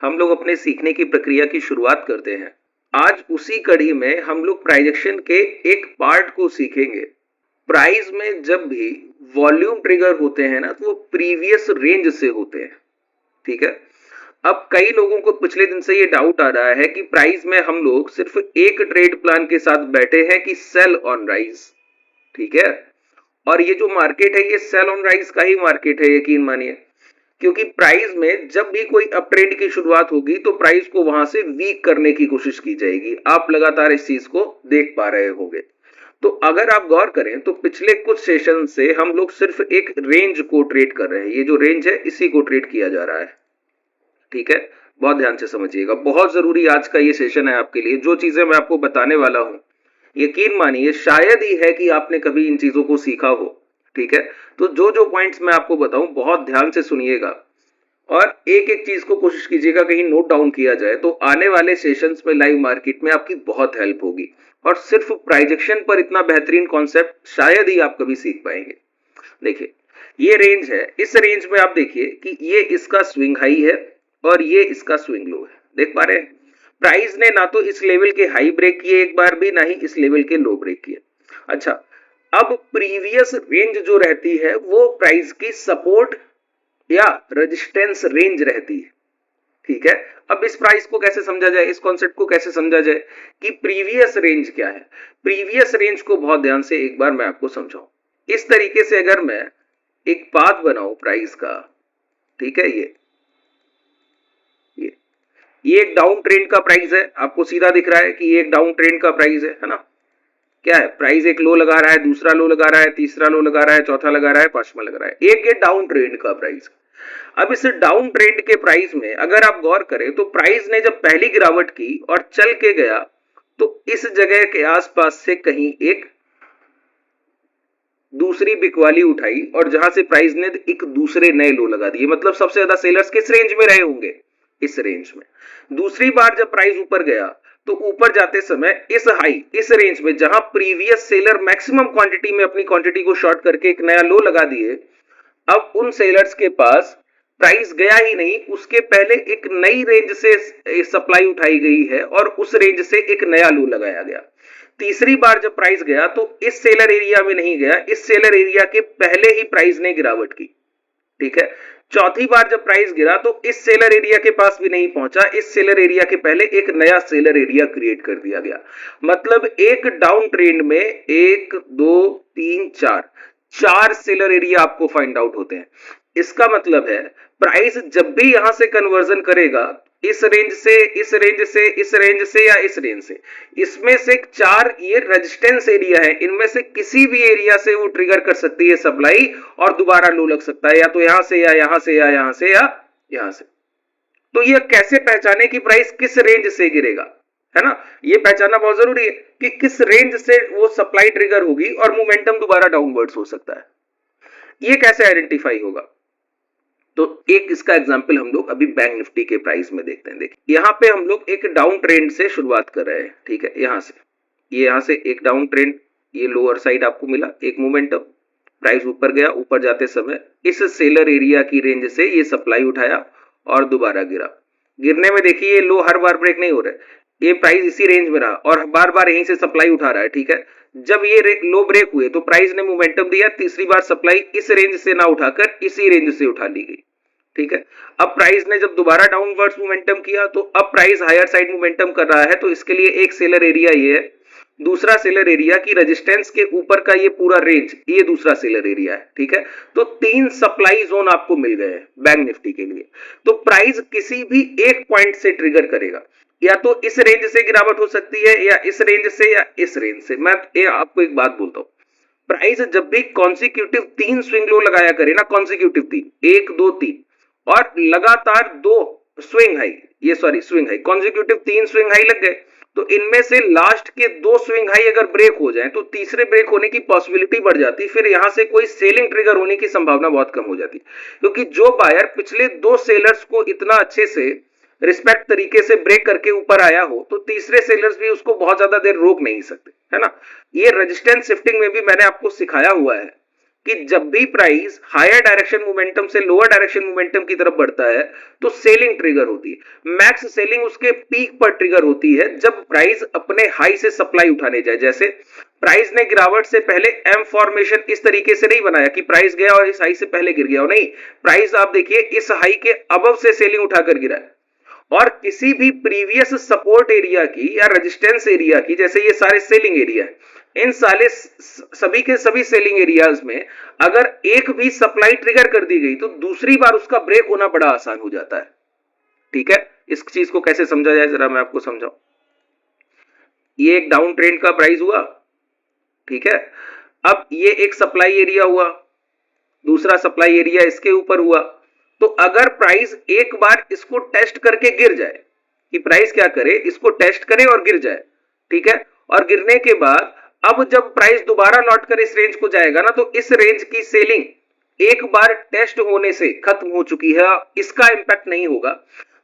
हम लोग अपने सीखने की प्रक्रिया की शुरुआत करते हैं। आज उसी कड़ी में हम लोग प्राइजेक्शन के एक पार्ट को सीखेंगे। प्राइस में जब भी वॉल्यूम ट्रिगर होते हैं ना, तो वो प्रीवियस रेंज से होते हैं। ठीक है। अब कई लोगों को पिछले दिन से ये डाउट आ रहा है कि प्राइस में हम लोग सिर्फ एक ट्रेड प्लान के साथ बैठे हैं कि सेल ऑन राइज। ठीक है। और ये जो मार्केट है, ये सेल ऑन राइज का ही मार्केट है, यकीन मानिए। क्योंकि प्राइस में जब भी कोई अप ट्रेंड की शुरुआत होगी तो प्राइस को वहां से वीक करने की कोशिश की जाएगी। आप लगातार इस चीज को देख पा रहे होंगे। तो अगर आप गौर करें तो पिछले कुछ सेशन से हम लोग सिर्फ एक रेंज को ट्रेड कर रहे हैं। ये जो रेंज है, इसी को ट्रेड किया जा रहा है। ठीक है। बहुत ध्यान से समझिएगा, बहुत जरूरी आज का ये सेशन है आपके लिए। जो चीजें मैं आपको बताने वाला हूं, यकीन मानिए शायद ही है कि आपने कभी इन चीजों को सीखा हो। ठीक है। तो जो जो पॉइंट्स मैं आपको बताऊं, बहुत ध्यान से सुनिएगा और एक एक चीज को कोशिश कीजिएगा कहीं नोट डाउन किया जाए, तो आने वाले सेशंस में लाइव मार्केट में आपकी बहुत हेल्प होगी। और सिर्फ प्राइजेक्शन पर इतना बेहतरीन कॉन्सेप्ट शायद ही आप कभी सीख पाएंगे। देखिए, ये रेंज है। इस रेंज में आप देखिए कि ये इसका स्विंग हाई है और ये इसका स्विंग लो है। देख पा रहे हैं? प्राइस ने ना तो इस लेवल के हाई ब्रेक किए एक बार भी, ना ही इस लेवल के लो ब्रेक किए। अच्छा, अब प्रीवियस रेंज जो रहती है वो प्राइस की सपोर्ट या रेजिस्टेंस रेंज रहती है। ठीक है। अब इस प्राइस को कैसे समझा जाए, इस कॉन्सेप्ट को कैसे समझा जाए कि प्रीवियस रेंज क्या है। प्रीवियस रेंज को बहुत ध्यान से एक बार मैं आपको समझाऊं। इस तरीके से अगर मैं एक पाथ बनाऊं प्राइस का, ठीक है, ये ये एक डाउन ट्रेंड का प्राइस है। आपको सीधा दिख रहा है कि ये एक डाउन ट्रेंड का प्राइस है ना। क्या है, प्राइस एक लो लगा रहा है, दूसरा लो लगा रहा है, तीसरा लो लगा रहा है, चौथा लगा रहा है, पांचवा लगा रहा है। एक ये डाउन ट्रेंड का प्राइस। अब इस डाउन ट्रेंड के प्राइस में अगर आप गौर करें तो प्राइस ने जब पहली गिरावट की और चल के गया, तो इस जगह के आसपास से कहीं एक दूसरी बिकवाली उठाई और जहां से प्राइस ने एक दूसरे नए लो लगा दिए। मतलब सबसे ज्यादा सेलर्स किस रेंज में रहे होंगे, इस रेंज में। दूसरी बार जब प्राइस ऊपर गया तो ऊपर जाते समय इस हाई, इस रेंज में जहां प्रीवियस सेलर मैक्सिमम क्वांटिटी में अपनी क्वांटिटी को शॉर्ट करके एक नया लो लगा दिए, अब उन सेलर्स के पास प्राइस गया ही नहीं, उसके पहले एक नई रेंज से सप्लाई उठाई गई है और उस रेंज से एक नया लो लगाया गया। तीसरी बार जब प्राइस गया तो इस सेलर एरिया में नहीं गया, इस सेलर एरिया के पहले ही प्राइस ने गिरावट की। ठीक है। चौथी बार जब प्राइस गिरा तो इस सेलर एरिया के पास भी नहीं पहुंचा, इस सेलर एरिया के पहले एक नया सेलर एरिया क्रिएट कर दिया गया। मतलब एक डाउन ट्रेंड में 1 2 3 4 सेलर एरिया आपको फाइंड आउट होते हैं। इसका मतलब है प्राइस जब भी यहां से कन्वर्जन करेगा, इस रेंज से, इस रेंज से, इस रेंज से या इस रेंज से, इसमें से 4 ये रेजिस्टेंस एरिया है, इनमें से किसी भी एरिया से वो ट्रिगर कर सकती है सप्लाई और दोबारा लो लग सकता है, या तो यहां से या यहां से या यहां से या यहां से। तो ये कैसे पहचाने कि प्राइस किस रेंज से गिरेगा, है ना। ये पहचानना बहुत जरूरी है कि किस रेंज से वो सप्लाई ट्रिगर होगी और मोमेंटम दोबारा डाउनवर्ड्स हो सकता है। ये कैसे आइडेंटिफाई होगा, तो एक इसका एग्जांपल हम लोग अभी बैंक निफ्टी के प्राइस में देखते हैं। देखिए, यहाँ पे हम लोग एक डाउन ट्रेंड से शुरुआत कर रहे हैं। ठीक है। यहाँ से एक डाउन ट्रेंड, ये लोअर साइड आपको मिला, एक मोमेंटम, प्राइस ऊपर गया, ऊपर जाते समय इस सेलर एरिया की रेंज से ये सप्लाई उठाया और दोबारा गिरा। गिरने में देखिए ये लो हर बार ब्रेक नहीं हो रहा है, ये प्राइस इसी रेंज में रहा और बार बार यहीं से सप्लाई उठा रहा है। ठीक है। जब ये लो ब्रेक हुए तो प्राइस ने मोमेंटम दिया, तीसरी बार सप्लाई इस रेंज से ना उठाकर इसी रेंज से उठा ली गई। ठीक है। अब प्राइस ने जब दोबारा डाउनवर्ड्स मोमेंटम किया तो अब प्राइस हायर साइड मोमेंटम कर रहा है, तो इसके लिए एक सेलर एरिया ये है, दूसरा सेलर एरिया की रेजिस्टेंस के ऊपर का ये पूरा रेंज, ये दूसरा सेलर एरिया है। ठीक है। तो 3 सप्लाई जोन आपको मिल गए हैं बैंक निफ्टी के लिए। तो प्राइस किसी भी एक पॉइंट से ट्रिगर करेगा, या तो इस रेंज से गिरावट हो सकती है, या इस रेंज से, या इस रेंज से। मैं आपको एक बात बोलता हूं, प्राइस जब भी कॉन्सिक्यूटिव 3 स्विंग लो लगाया करे ना, कॉन्सिक्यूटिव 3, 1 2 3, और लगातार 2 swing high, consecutive 3 swing high लग गए, तो इनमें से लास्ट के 2 स्विंग हाई अगर ब्रेक हो जाएं तो तीसरे ब्रेक होने की पॉसिबिलिटी बढ़ जाती, फिर यहां से कोई सेलिंग ट्रिगर होने की संभावना बहुत कम हो जाती। क्योंकि जो बायर पिछले 2 सेलर्स को इतना अच्छे से रिस्पेक्ट तरीके से ब्रेक करके ऊपर आया हो, तो तीसरे सेलर्स भी उसको बहुत ज्यादा देर रोक नहीं सकते, है ना। ये रेजिस्टेंस शिफ्टिंग में भी मैंने आपको सिखाया हुआ है कि जब भी प्राइस हायर डायरेक्शन मोमेंटम से लोअर डायरेक्शन मोमेंटम की तरफ बढ़ता है तो सेलिंग ट्रिगर होती है। मैक्स सेलिंग उसके पीक पर ट्रिगर होती है जब प्राइस अपने हाई से सप्लाई उठाने जाए। जैसे प्राइस ने गिरावट से पहले एम फॉर्मेशन इस तरीके से नहीं बनाया कि प्राइस गया और इस हाई से पहले गिर गया, नहीं, प्राइस आप देखिए इस हाई के अबव से सेलिंग उठाकर गिरा है और किसी भी प्रीवियस सपोर्ट एरिया की या रेजिस्टेंस एरिया की, जैसे ये सारे सेलिंग एरिया है, इन साले सभी के सभी सेलिंग एरियाज में अगर एक भी सप्लाई ट्रिगर कर दी गई तो दूसरी बार उसका ब्रेक होना बड़ा आसान हो जाता है। ठीक है, इस चीज को कैसे समझा जाए जरा मैं आपको समझाऊं। ये एक डाउन ट्रेंड का प्राइस हुआ, ठीक है, अब ये एक सप्लाई एरिया हुआ, दूसरा सप्लाई एरिया इसके ऊपर हुआ। तो अगर प्राइस एक बार इसको टेस्ट करके गिर जाए, कि प्राइस क्या करे, इसको टेस्ट करे और गिर जाए, ठीक है, और गिरने के बाद अब जब प्राइस दोबारा लौट कर इस रेंज को जाएगा ना, तो इस रेंज की सेलिंग एक बार टेस्ट होने से खत्म हो चुकी है, इसका इंपैक्ट नहीं होगा।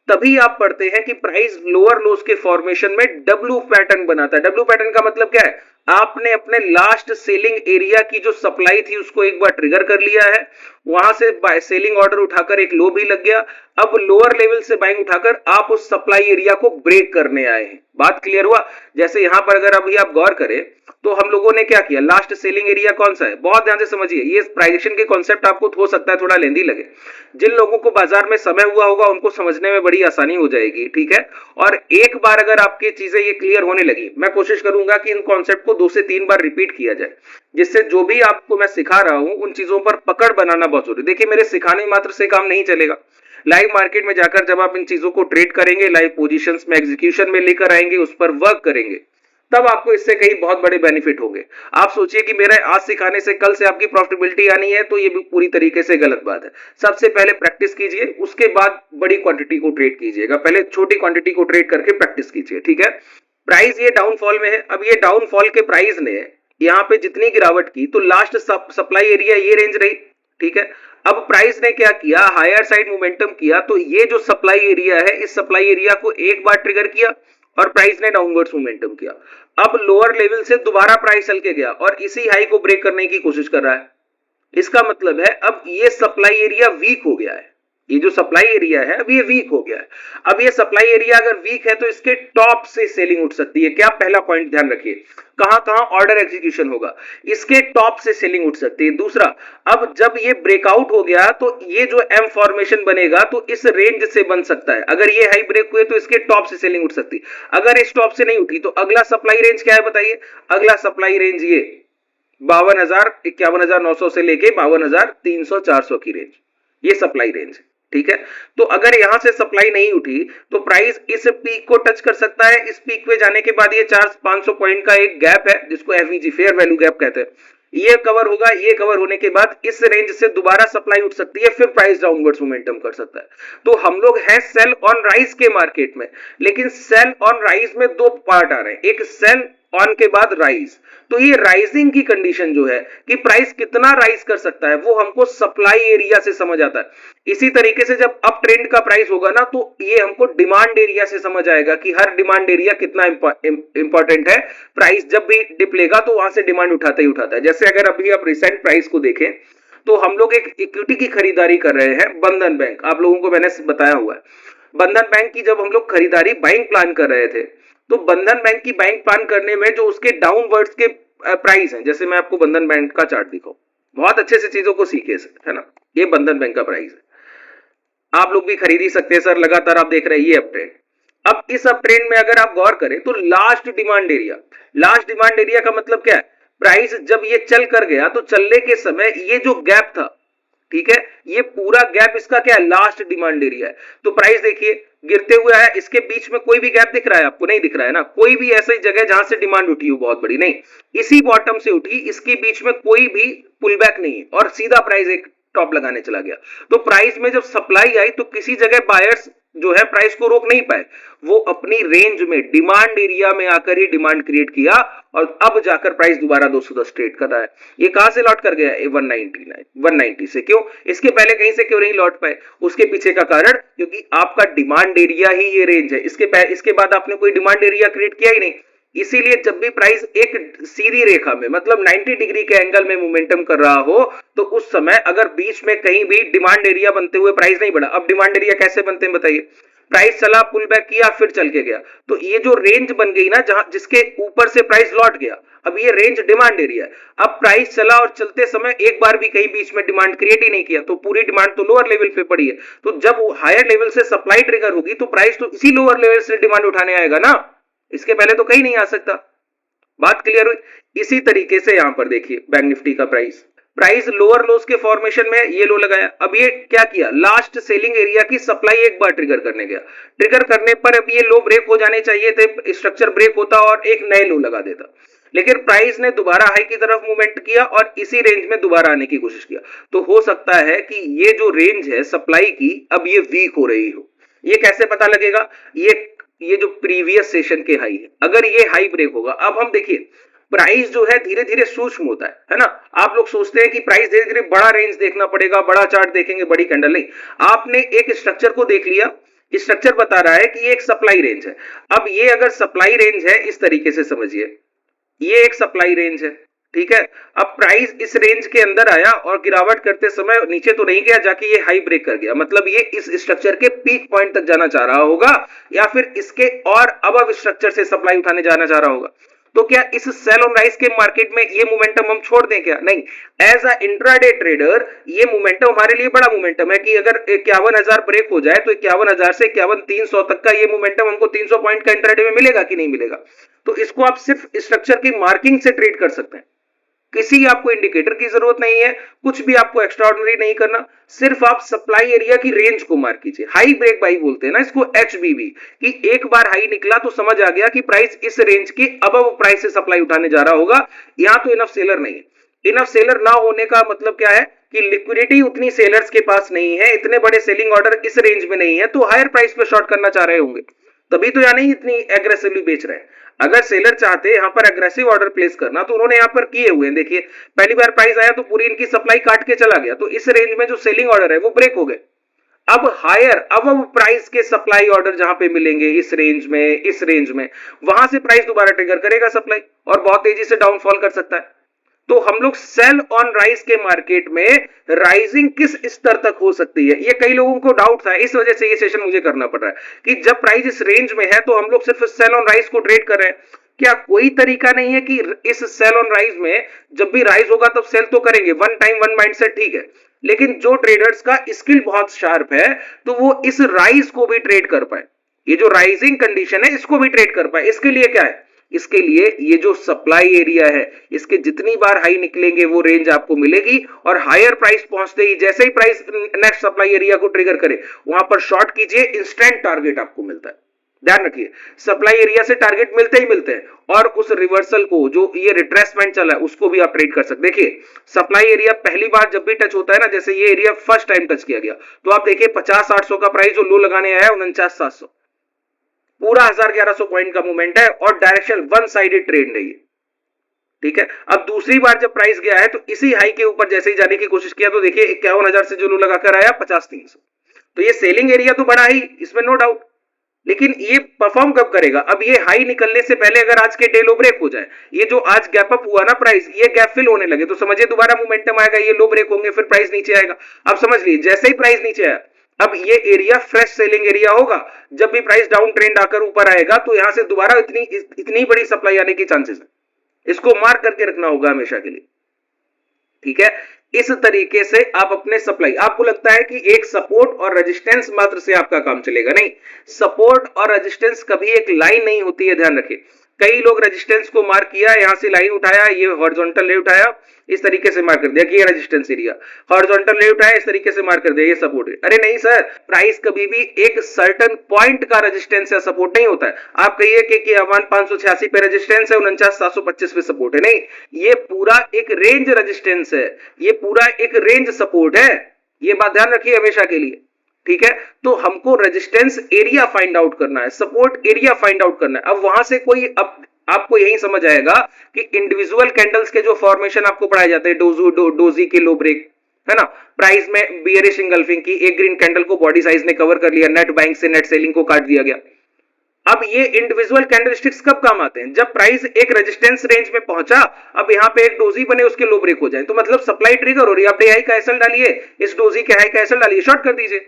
तभी आप पढ़ते हैं कि प्राइस लोअर लोस के फॉर्मेशन में डब्ल्यू पैटर्न बनाता है। डब्ल्यू पैटर्न का मतलब क्या है, आपने अपने लास्ट सेलिंग एरिया की जो सप्लाई थी उसको एक बार ट्रिगर कर लिया है, वहां से सेलिंग ऑर्डर उठाकर एक लो भी लग गया, अब लोअर लेवल से बाइंग उठाकर आप उस सप्लाई एरिया को ब्रेक करने आए हैं। बात क्लियर हुआ। जैसे यहां पर अगर अभी आप गौर करें तो हम लोगों ने क्या किया, लास्ट सेलिंग एरिया कौन सा है, बहुत ध्यान से समझिए, ये प्राइजेशन के कॉन्सेप्ट आपको हो सकता है थोड़ा लेंदी लगे, जिन लोगों को बाजार में समय हुआ होगा उनको समझने में बड़ी आसानी हो जाएगी, ठीक है। और एक बार अगर आपकी चीजें ये क्लियर होने लगी, मैं कोशिश करूंगा कि इन कॉन्सेप्ट को 2 से 3 बार रिपीट किया जाए, जिससे जो भी आपको मैं सिखा रहा हूं उन चीजों पर पकड़ बनाना बहुत जरूरी। देखिए मेरे सिखाने मात्र से काम नहीं चलेगा, लाइव मार्केट में जाकर जब आप इन चीजों को ट्रेड करेंगे, लाइव पोजीशंस में एग्जीक्यूशन में लेकर आएंगे, उस पर वर्क करेंगे, तब आपको इससे कई बहुत बड़े बेनिफिट होंगे। आप सोचिए कि मेरा आज सिखाने से कल से आपकी प्रॉफिटेबिलिटी आनी है, तो ये भी पूरी तरीके से गलत बात है। सबसे पहले प्रैक्टिस कीजिए, उसके बाद बड़ी क्वांटिटी को ट्रेड कीजिएगा, पहले छोटी क्वांटिटी को ट्रेड करके प्रैक्टिस कीजिए, ठीक है। प्राइस ये डाउनफॉल में है, अब ये डाउनफॉल के प्राइस ने यहाँ पे जितनी गिरावट की तो लास्ट सप्लाई एरिया ये रेंज रही, ठीक है। अब प्राइस ने क्या किया, हायर साइड मोमेंटम किया, तो ये जो सप्लाई एरिया है इस सप्लाई एरिया को एक बार ट्रिगर किया और प्राइस ने डाउनवर्ड्स मोमेंटम किया। अब लोअर लेवल से दोबारा प्राइस चल के गया और इसी हाई को ब्रेक करने की कोशिश कर रहा है। इसका मतलब है अब ये सप्लाई एरिया वीक हो गया है, ये जो सप्लाई एरिया है अब ये वीक हो गया है। अब ये सप्लाई एरिया अगर वीक है तो इसके टॉप से सेलिंग उठ सकती है। क्या, पहला पॉइंट ध्यान रखिए, कहां कहां ऑर्डर एग्जीक्यूशन होगा, इसके टॉप से सेलिंग उठ सकती है। दूसरा, अब जब ये ब्रेकआउट हो गया तो ये जो एम फॉर्मेशन बनेगा तो इस रेंज से बन सकता है, अगर ये हाई ब्रेक हुए तो इसके टॉप से सेलिंग उठ सकती है। अगर इस टॉप से नहीं उठी तो अगला सप्लाई रेंज क्या है बताइए, अगला सप्लाई रेंज ये 52,000-51,900 से लेके 52,300-400 की रेंज, ये सप्लाई रेंज, ठीक है। तो अगर यहां से सप्लाई नहीं उठी तो प्राइस इस पीक को टच कर सकता है। इस पीक पे जाने के बाद ये 400-500 पॉइंट का एक गैप है जिसको एफवीजी, फेयर वैल्यू गैप कहते हैं, ये कवर होगा। ये कवर होने के बाद इस रेंज से दोबारा सप्लाई उठ सकती है, फिर प्राइस डाउनवर्ड्स मोमेंटम कर सकता है। तो हम लोग हैं सेल ऑन राइज के मार्केट में, लेकिन सेल ऑन राइज में 2 पार्ट आ रहे हैं, एक सेल ऑन के बाद राइज। तो ये राइजिंग की कंडीशन जो है कि प्राइस कितना राइज कर सकता है वो हमको सप्लाई एरिया से समझ आता है। इसी तरीके से जब अप ट्रेंड का प्राइस होगा ना तो ये हमको डिमांड एरिया से समझ आएगा कि हर डिमांड एरिया कितना इंपॉर्टेंट है। प्राइस जब भी डिप लेगा तो वहां से डिमांड उठाता ही उठाता है। जैसे अगर अभी आप रिसेंट प्राइस को देखें तो हम लोग एक इक्विटी की खरीदारी कर रहे हैं, बंधन बैंक, आप लोगों को मैंने बताया हुआ है। बंधन बैंक की जब हम लोग खरीदारी बाइंग प्लान कर रहे थे तो बंधन बैंक की बाइंग प्लान करने में जो उसके डाउनवर्ड्स के प्राइस हैं, जैसे मैं आपको बंधन बैंक का चार्ट दिखाऊं, बहुत अच्छे से चीजों को सीखे, है ना। ये बंधन बैंक का प्राइस है, आप लोग भी खरीद ही सकते हैं सर, लगातार आप देख रहे हैं ये अप ट्रेंड। अब इस अप ट्रेंड में अगर आप गौर करें तो लास्ट डिमांड एरिया का मतलब क्या है, प्राइस जब ये चल कर गया तो चलने के समय ये जो गैप था, ठीक है, ये पूरा गैप इसका क्या है, लास्ट डिमांड एरिया है। तो प्राइस देखिए गिरते हुए आया, इसके बीच में कोई भी गैप दिख रहा है आपको, नहीं दिख रहा है ना, कोई भी ऐसी जगह जहां से डिमांड उठी हो बहुत बड़ी, नहीं, इसी बॉटम से उठी, इसके बीच में कोई भी पुल बैक नहीं है और सीधा प्राइस एक टॉप लगाने चला गया। तो प्राइस में जब सप्लाई आई तो किसी जगह बायर्स जो है प्राइस को रोक नहीं पाए, वो अपनी रेंज में डिमांड एरिया में आकर ही डिमांड क्रिएट किया और अब जाकर प्राइस दोबारा 210 ट्रेड कर रहा है। ये कहां से लौट कर गया, 190 से। क्यों, इसके पहले कहीं से क्यों नहीं लौट पाए, उसके पीछे का कारण क्योंकि आपका डिमांड एरिया ही ये रेंज है। इसके बाद आपने कोई डिमांड एरिया क्रिएट किया ही नहीं, इसीलिए जब भी प्राइस एक सीधी रेखा में मतलब 90 डिग्री के एंगल में मोमेंटम कर रहा हो तो उस समय अगर बीच में कहीं भी डिमांड एरिया बनते हुए प्राइस नहीं बढ़ा, अब डिमांड एरिया कैसे बनते हैं बताइए, प्राइस चला, पुल बैक किया, फिर चल के गया, तो ये जो रेंज बन गई ना जहां जिसके ऊपर से प्राइस लौट गया, अब ये रेंज डिमांड एरिया है। अब प्राइस चला और चलते समय एक बार भी कहीं बीच में डिमांड क्रिएट ही नहीं किया, तो पूरी डिमांड तो लोअर लेवल पे पड़ी है, तो जब हायर लेवल से सप्लाई ट्रिगर होगी तो प्राइस तो इसी लोअर लेवल से डिमांड उठाने आएगा ना, इसके पहले तो कहीं नहीं आ सकता। बात क्लियर हुई। इसी तरीके से यहां पर देखिए बैंक निफ्टी का प्राइस लोअर लोस के फॉर्मेशन में ये लो लगाया, अब ये क्या किया, लास्ट सेलिंग एरिया की सप्लाई एक बार ट्रिगर करने गया, ट्रिगर करने पर अब ये लो ब्रेक हो जाने चाहिए थे, स्ट्रक्चर ब्रेक होता और एक नए लो लगा देता, लेकिन प्राइस ने दोबारा हाई की तरफ मूवमेंट किया और इसी रेंज में दोबारा आने की कोशिश किया, तो हो सकता है कि ये जो रेंज है सप्लाई की अब ये वीक हो रही हो। ये कैसे पता लगेगा, ये जो प्रीवियस सेशन के हाई है, अगर ये हाई ब्रेक होगा, अब हम देखिए प्राइस जो है धीरे धीरे सूक्ष्म होता है ना, आप लोग सोचते हैं कि प्राइस धीरे धीरे बड़ा रेंज देखना पड़ेगा, बड़ा चार्ट देखेंगे, बड़ी कैंडल, नहीं, आपने एक स्ट्रक्चर को देख लिया, स्ट्रक्चर बता रहा है कि ये एक सप्लाई रेंज है, अब ये अगर सप्लाई रेंज है इस तरीके से समझिए, ये एक सप्लाई रेंज है, ठीक है, अब प्राइस इस रेंज के अंदर आया और गिरावट करते समय नीचे तो नहीं गया, जाके ये हाई ब्रेक कर गया, मतलब ये इस स्ट्रक्चर के पीक पॉइंट तक जाना चाह रहा होगा या फिर इसके और अबव स्ट्रक्चर से सप्लाई उठाने जाना चाह रहा होगा, तो क्या इस सेल ऑन राइज के मार्केट में ये मोमेंटम हम छोड़ दें क्या, नहीं, एज अ इंट्राडे ट्रेडर ये मोमेंटम हमारे लिए बड़ा मोमेंटम है कि अगर 51,000 ब्रेक हो जाए तो 51,000 से 51,300 तक का ये मोमेंटम हमको 300 पॉइंट का इंट्राडे में मिलेगा कि नहीं मिलेगा, तो इसको आप सिर्फ स्ट्रक्चर की मार्किंग से ट्रेड कर सकते हैं, किसी आपको इंडिकेटर की जरूरत नहीं है, कुछ भी आपको एक्स्ट्राऑर्डिनरी नहीं करना, सिर्फ आप सप्लाई एरिया की रेंज को मार्क कीजिए, हाई ब्रेक बाई बोलते हैं ना इसको, HBB, कि एक बार हाई निकला तो समझ आ गया कि प्राइस इस रेंज की अबव प्राइस से सप्लाई उठाने जा रहा होगा, यहां तो इनफ सेलर नहीं है, इनफ सेलर ना होने का मतलब क्या है कि लिक्विडिटी उतनी सेलर्स के पास नहीं है, इतने बड़े सेलिंग ऑर्डर इस रेंज में नहीं है, तो हायर प्राइस पे शॉर्ट करना चाह रहे होंगे, तभी तो यानी इतनी एग्रेसिवली बेच रहे हैं। अगर सेलर चाहते यहां पर एग्रेसिव ऑर्डर प्लेस करना तो उन्होंने यहां पर किए हुए हैं, देखिए पहली बार प्राइस आया तो पूरी इनकी सप्लाई काट के चला गया, तो इस रेंज में जो सेलिंग ऑर्डर है वो ब्रेक हो गए, अब हायर अब प्राइस के सप्लाई ऑर्डर जहां पे मिलेंगे इस रेंज में वहां से प्राइस दोबारा ट्रिगर करेगा सप्लाई और बहुत तेजी से डाउनफॉल कर सकता है, तो हम लोग सेल ऑन राइज के मार्केट में राइजिंग किस स्तर तक हो सकती है, ये कई लोगों को डाउट था, इस वजह से ये सेशन मुझे करना पड़ रहा है कि जब प्राइस इस रेंज में है तो हम लोग सिर्फ सेल ऑन राइज को ट्रेड कर रहे हैं, क्या कोई तरीका नहीं है कि इस सेल ऑन राइज में जब भी राइज होगा तब सेल तो करेंगे, वन टाइम वन माइंडसेट, ठीक है, लेकिन जो ट्रेडर्स का स्किल बहुत शार्प है तो वो इस राइज को भी ट्रेड कर पाए, ये जो राइजिंग कंडीशन है इसको भी ट्रेड कर पाए, इसके लिए क्या है, इसके लिए ये जो सप्लाई एरिया है इसके जितनी बार हाई निकलेंगे वो रेंज आपको मिलेगी और हायर प्राइस पहुंचते ही जैसे ही प्राइस नेक्स्ट सप्लाई एरिया को ट्रिगर करे वहां पर शॉर्ट कीजिए, इंस्टेंट टारगेट आपको मिलता है, ध्यान रखिए सप्लाई एरिया से टारगेट मिलते ही मिलते हैं और उस रिवर्सल को जो ये रिट्रेसमेंट चला है उसको भी आप ट्रेड कर सकते, देखिए सप्लाई एरिया पहली बार जब भी टच होता है ना, जैसे ये एरिया फर्स्ट टाइम टच किया गया तो आप देखिए 50-800 का प्राइस जो लो लगाने आया 49,700, पूरा 1100 पॉइंट का मूवमेंट है और डायरेक्शन वन साइडेड ट्रेड रही है, ठीक है, अब दूसरी बार जब प्राइस गया है तो इसी हाई के ऊपर जैसे ही जाने की कोशिश किया तो देखिए 51,000 से जो लो लगाकर आया 50,300, तो ये सेलिंग एरिया तो बड़ा ही, इसमें नो डाउट, लेकिन ये परफॉर्म कब करेगा, अब ये हाई निकलने से पहले अगर आज के डे लो ब्रेक हो जाए, ये जो आज गैप अप हुआ ना प्राइस, ये गैप फिल होने लगे तो समझिए दोबारा मोमेंटम आएगा, ये लो ब्रेक होंगे फिर प्राइस नीचे आएगा, अब समझ लीजिए जैसे ही प्राइस नीचे आया अब ये एरिया फ्रेश सेलिंग एरिया होगा, जब भी प्राइस डाउन ट्रेंड आकर ऊपर आएगा तो यहां से दोबारा इतनी बड़ी सप्लाई आने की चांसेस है, इसको मार्क करके रखना होगा हमेशा के लिए, ठीक है, इस तरीके से आप अपने सप्लाई, आपको लगता है कि एक सपोर्ट और रेजिस्टेंस मात्र से आपका काम चलेगा, नहीं, सपोर्ट और रेजिस्टेंस कभी एक लाइन नहीं होती है, ध्यान रखिए, कई लोग रेजिस्टेंस को मार्क किया, यहां से लाइन उठाया, ये हॉरिजॉन्टल ले उठाया, इस तरीके से मार्क कर दिया कि ये रेजिस्टेंस एरिया, हॉरिजॉन्टल ले उठाया, इस तरीके से मार्क कर दिया ये सपोर्ट है, अरे नहीं सर, प्राइस कभी भी एक सर्टेन पॉइंट का रेजिस्टेंस या सपोर्ट नहीं होता है, आप कहिए कि 586 पे रेजिस्टेंस है, 49,725 पे सपोर्ट है, नहीं, ये पूरा एक रेंज रेजिस्टेंस है, ये पूरा एक रेंज सपोर्ट है, ये बात ध्यान रखिए हमेशा के लिए, ठीक है, तो हमको रेजिस्टेंस एरिया फाइंड आउट करना है, सपोर्ट एरिया फाइंड आउट करना है, अब वहां से कोई अब आपको यही समझ आएगा कि इंडिविजुअल कैंडल्स के जो फॉर्मेशन आपको पढ़ाए जाते हैं, डोजी के लो ब्रेक है ना, प्राइस में बियरिश इंगल्फिंग की, एक ग्रीन कैंडल को बॉडी साइज ने कवर कर लिया, नेट बाइंग से नेट सेलिंग को काट दिया गया, अब ये इंडिविजुअल कैंडलस्टिक्स कब काम आते हैं? जब प्राइस एक रेजिस्टेंस रेंज में पहुंचा, अब यहाँ पे एक डोजी बने, उसके लो ब्रेक हो जाए, तो मतलब सप्लाई ट्रिगर हो रही है, आप डे हाई का एसएल डालिए, इस डोजी के हाई का एसएल डालिए, शॉर्ट कर दीजिए।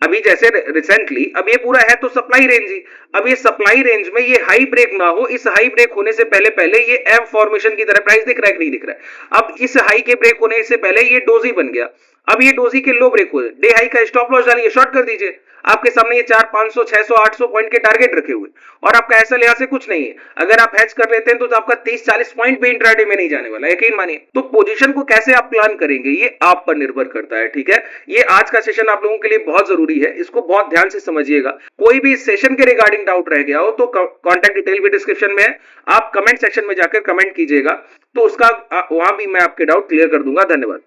अभी जैसे रिसेंटली अब ये पूरा है तो सप्लाई रेंज ही, अब ये सप्लाई रेंज में ये हाई ब्रेक ना हो, इस हाई ब्रेक होने से पहले पहले ये एम फॉर्मेशन की तरह प्राइस दिख रहा है कि नहीं दिख रहा है? अब इस हाई के ब्रेक होने से पहले ये डोजी बन गया, अब ये डोजी के लो ब्रेक हुए, डे हाई का स्टॉप लॉस डालिए, शॉर्ट कर दीजिए। आपके सामने ये 4 500 600 800 पॉइंट के टारगेट रखे हुए, और आपका ऐसा यहां से कुछ नहीं है। अगर आप हैच कर लेते हैं तो आपका 30 40 पॉइंट भी इंट्राडे में नहीं जाने वाला, यकीन मानिए। तो पोजीशन को कैसे आप प्लान करेंगे ये आप पर निर्भर करता है, ठीक है। ये आज का सेशन आप लोगों के लिए बहुत जरूरी है, इसको बहुत ध्यान से समझिएगा। कोई भी इस सेशन के रिगार्डिंग डाउट रह गया हो तो कॉन्टैक्ट डिटेल भी डिस्क्रिप्शन में है, आप कमेंट सेक्शन में जाकर कमेंट कीजिएगा, तो उसका वहां भी मैं आपके डाउट क्लियर कर दूंगा। धन्यवाद।